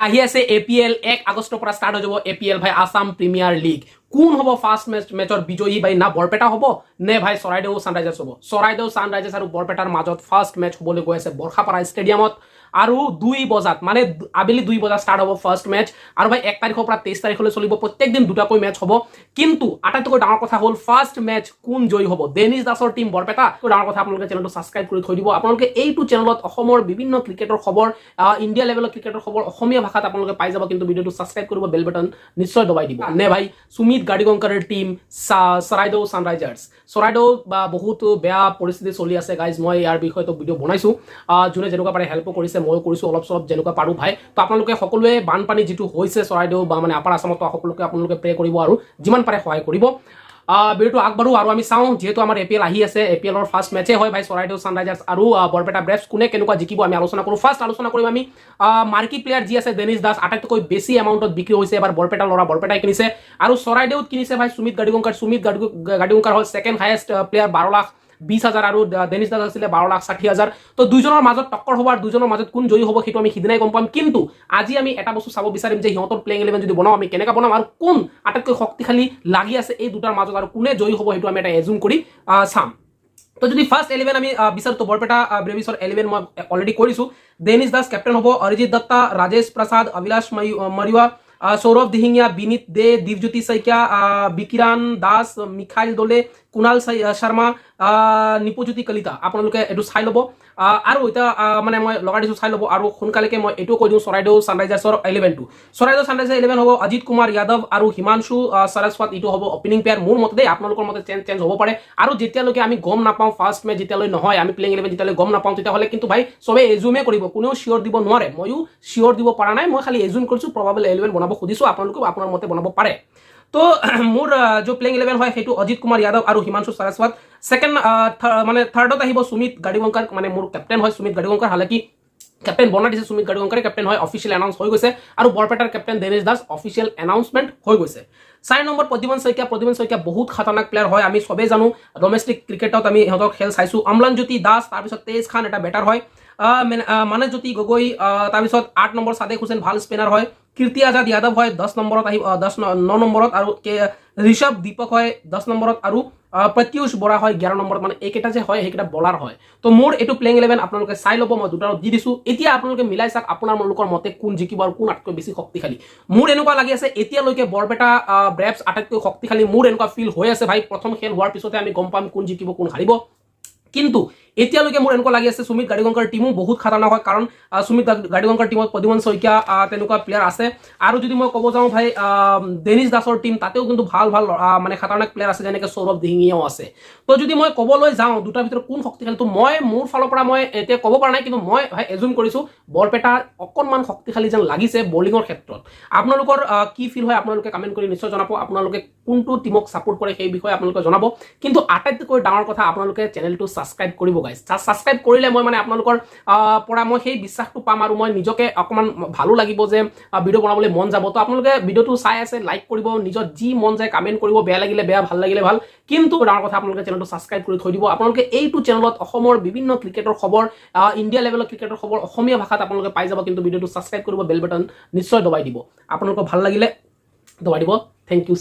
আহি আছে এপিএল 1 আগষ্টৰ পৰা ষ্টাৰ্ট হৈ যাব এপিএল ভাই আসাম প্ৰিমিয়াৰ লীগ কোন হ'ব ফাৰ্ষ্ট মেচৰ বিজয়ী ভাই না বৰপেটা হ'ব নে ভাই চৰাইদেউ সানৰাইজাৰ্ছ হ'ব চৰাইদেউ সানৰাইজাৰ্ছ আৰু বৰপেটাৰ মাজত ফাৰ্ষ্ট মেচ হ'বলৈ গৈ আছে বৰ্ষাপাৰা ষ্টেডিয়ামত আৰু 2 বজাত মানে আবেলি 2 বজাত ষ্টাৰ্ট হ'ব ফাৰ্ষ্ট মেচ আৰু ভাই 1 তাৰিখৰ পৰা 23 তাৰিখলৈ চলিব প্ৰত্যেক দিন দুটাকৈ মেচ হ'ব কিন্তু আটাইতকৈ ডাঙৰ কথা হ'ল ফাৰ্ষ্ট মেচ কোন জয়ী হ'ব ডেনিছ দাসৰ টিম বৰপেটা ডাঙৰ কথা আপোনালোকে চেনেলটো সাবস্ক্ৰাইব কৰি থৈ দিব আপোনালোকে এইটো চেনেলত অসমৰ বিভিন্ন ক্ৰিকেটৰ খবৰ ইণ্ডিয়া লেভেলৰ ক্ৰিকেটৰ খবৰ অসমীয়া ভাষাত আপোনালোকে পাই যাব কিন্তু ভিডিঅ'টো সাবস্ক্ৰাইব কৰিব বেল বাটন নিশ্চয় দবাই দিব নে ভাই সুমিত গাৰ্ডিগঙ্কাৰৰ টিম চৰাইদেউ সানৰাইজাৰ্ছ চৰাইদেউ বা বহুত বেয়া পৰিস্থিতি চলি আছে গাইজ মই ইয়াৰ বিষয়ে ভিডিঅ' বনাইছো যোনে যেনেকুৱা পাৰে হেল্প কৰিছে মই কৰিছো অলপ চলপ যেনেকুৱা পাৰো ভাই তো আপোনালোকে সকলোৱে বানপানী যেটো হৈছে চৰাইদেউ বা মানে আপাৰ আসামত সকলোকে আপোনালোকে প্ৰে কৰিব আৰু যিমান পাৰে সহায় কৰিব ভিডিঅ'টো আগবাঢ়ো আৰু আমি চাওঁ যেহেতু আমাৰ এপিএল আহি আছে এপিএলৰ ফাৰ্ষ্ট মেচে হয় ভাই চৰাইদেউ সানৰাইজাৰ্ছ আৰু বৰপেটা ব্ৰেভছ কোনে কেনেকুৱা জিকিব আমি আলোচনা কৰোঁ ফাৰ্ষ্ট আলোচনা কৰিম আমি মাৰ্কি প্লেয়াৰ যি আছে ডেনিছ দাস আটাইতকৈ বেছি এমাউণ্টত বিক্ৰী হৈছে এবাৰ বৰপেটা ল'ৰা বৰপেটাই কিনিছে আৰু চৰাইদেউত কিনিছে ভাই সুমিত গাৰ্ডিগঙ্কাৰ হ'ল ছেকেণ্ড হাইয়েষ্ট প্লেয়াৰ 12,20,000 আৰু ডেনিছ দাস আছিলে 12,60,000 তো দুইজনৰ মাজত টক্কৰ হ'ব আৰু দুইজনৰ মাজত কোন জয়ী হ'ব সেইটো আমি সিদিনাই গম পাম কিন্তু আজি আমি এটা বস্তু চাব বিচাৰিম যে সিহঁতৰ প্লেইং 11 যদি বনাও আমি কেনেকৈ বনাম আৰু কোন আটাইতকৈ শক্তিশালী লাগি আছে এই দুটাৰ মাজত আৰু কোনে জয়ী হ'ব সেইটো আমি এটা এজুম কৰি চাম তো যদি ফাৰ্ষ্ট 11 আমি বিচাৰো তো বৰপেটা ব্ৰেভিছৰ 11 মই অলৰেডি কৰিছো ডেনিছ দাস কেপ্টেইন হ'ব অৰিজিত দত্তা ৰাজেশ প্ৰসাদ অভিলাষ মাৰিৱা সৌৰভ দিহিঙীয়া বিনীত দে দীপজ্যোতি শইকীয়া বিকিৰাণ দাস মিখাইল দলে কুণাল শৰ্মা নিপুজ্যোতি কলিতা আপোনালোকে এইটো চাই ল'ব আৰু এতিয়া মানে মই লগাই দিছোঁ চাই ল'ব আৰু সোনকালেকে মই এইটো কৈ দিওঁ চৰাইদেউ সানৰাইজাৰ্ছৰ 11টো চৰাইদেউ সানৰাইজাৰ্ছৰ 11 হ'ব অজিত কুমাৰ যাদৱ আৰু হিমাংশু সৰস্বত এইটো হ'ব অপেনিং পেয়াৰ মোৰ মতে দেই আপোনালোকৰ মতে চেঞ্জ হ'ব পাৰে আৰু যেতিয়ালৈকে আমি গম নাপাওঁ ফাৰ্ষ্ট মেচ যেতিয়ালৈ নহয় আমি প্লেইং 11 যেতিয়ালৈ গম নাপাওঁ তেতিয়াহ'লে কিন্তু ভাই চবে এজুমে কৰিব কোনেও চিয়ৰ দিব নোৱাৰে ময়ো চিয়ৰ দিব পৰা নাই মই খালি এজুম কৰিছোঁ প্ৰবাবল 11 বনাব খুজিছোঁ আপোনালোকেও আপোনাৰ মতে বনাব পাৰে তো মোৰ जो প্লেইং 11 হয় সেইটো অজিত কুমাৰ যাদৱ আৰু হিমাংশু সৰস্বত সেকেন্ড মানে থাৰ্ডত আহিব সুমিত গাৰ্ডিগঙ্কাৰ মানে মোৰ কেপ্টেইন হয় সুমিত গাৰ্ডিগঙ্কাৰ হালাকি কেপ্টেইন বনাই দিছে সুমিত গাৰ্ডিগঙ্কাৰে কেপ্টেইন হয় অফিচিয়েল এনাউন্স হৈ গৈছে আৰু বৰপেটাৰ captain Dennis Das official announcement হৈ গৈছে 4 নম্বৰ প্ৰদ্যুমন শইকীয়া বহুত খাতাৰনাক প্লেয়াৰ হয় আমি সবে জানো ডোমেষ্টিক ক্ৰিকেটত আমি ইহঁতক খেল চাইছো অম্লানজ্যোতি দাস তাৰপিছত তেজ খান এটা বেটাৰ হয় মানসজ্যোতি গগৈ তাৰপিছত 8 নম্বৰ সাদেক হুছেইন ভাল স্পিনাৰ হয় কীৰ্তি আজাদ যাদৱ হয় 10 নম্বৰত আহিব 9 নম্বৰত আৰু ঋষভ দীপক হয় 10 নম্বৰত আৰু প্ৰত্যুষ বৰা হয় 11 নম্বৰত মানে এইকেইটা যে হয় সেইকেইটা বলাৰ হয় তো মোৰ এইটো প্লেইং 11 আপোনালোকে চাই ল'ব মই দুটা দি দিছো এতিয়া আপোনালোকে মিলাই চাওক আপোনাৰ লোকৰ মতে কোন জিকিব আৰু কোন আটাইতকৈ বেছি শক্তিশালী মোৰ এনেকুৱা লাগি আছে এতিয়ালৈকে বৰপেটা ব্ৰেভছ আটাইতকৈ শক্তিশালী মোৰ এনেকুৱা ফিল হৈ আছে ভাই প্ৰথম খেল হোৱাৰ পিছতে আমি গম পাম কোন জিকিব কোন হাৰিব কিন্তু এতিয়ালৈকে মোৰ এনেকুৱা লাগি আছে সুমিত গাৰ্ডিগঙ্কাৰ টিমো বহুত খাতাৰনাক হয় কাৰণ সুমিত গাৰ্ডিগঙ্কাৰ টিমত প্ৰদ্যুমন শইকীয়া তেনেকুৱা প্লেয়াৰ আছে আৰু যদি মই ক'ব যাওঁ ভাই ডেনিছ দাসৰ টিম তাতেও কিন্তু ভাল মানে খাতাৰনাক প্লেয়াৰ আছে যেনেকৈ সৌৰভ দিহিঙীয়াও আছে তো যদি মই ক'বলৈ যাওঁ দুটাৰ ভিতৰত কোন শক্তিশালী তো মই মোৰ ফালৰ পৰা মই এতিয়া ক'ব পৰা নাই কিন্তু মই ভাই এজুম কৰিছোঁ বৰপেটা অকণমান শক্তিশালী যেন লাগিছে বলিঙৰ ক্ষেত্ৰত আপোনালোকৰ কি ফিল হয় আপোনালোকে কমেণ্ট কৰি নিশ্চয় জনাব আপোনালোকে কোনটো টিমক ছাপোৰ্ট কৰে সেই বিষয়ে আপোনালোকে জনাব কিন্তু আটাইতকৈ ডাঙৰ কথা আপোনালোকে চেনেলটো ছাবস্ক্ৰাইব কৰিব ছাবস্ক্ৰাইব কৰিলে মই মানে আপোনালোকৰ পৰা মই সেই বিশ্বাসটো পাম আৰু মই নিজকে অকমান ভালো লাগিব যে ভিডিঅ' বনাবলৈ মন যাব তো আপোনালোকে ভিডিঅ'টো চাই আছে লাইক কৰিব নিজৰ যি মন যায় কমেণ্ট কৰিব বেয়া লাগিলে বেয়া ভাল লাগিলে ভাল কিন্তু ডাঙৰ কথা আপোনালোকে চেনেলটো ছাবস্ক্ৰাইব কৰি থৈ দিব আপোনালোকে এইটো চেনেলত অসমৰ বিভিন্ন ক্ৰিকেটৰ খবৰ ইণ্ডিয়া লেভেলৰ ক্ৰিকেটৰ খবৰ অসমীয়া ভাষাত আপোনালোকে পাই যাব কিন্তু ভিডিঅ'টো ছাবস্ক্ৰাইব কৰিব বেল বাটন নিশ্চয় দবাই দিব আপোনালোকক ভাল লাগিলে দবাই দিব থেংক ইউ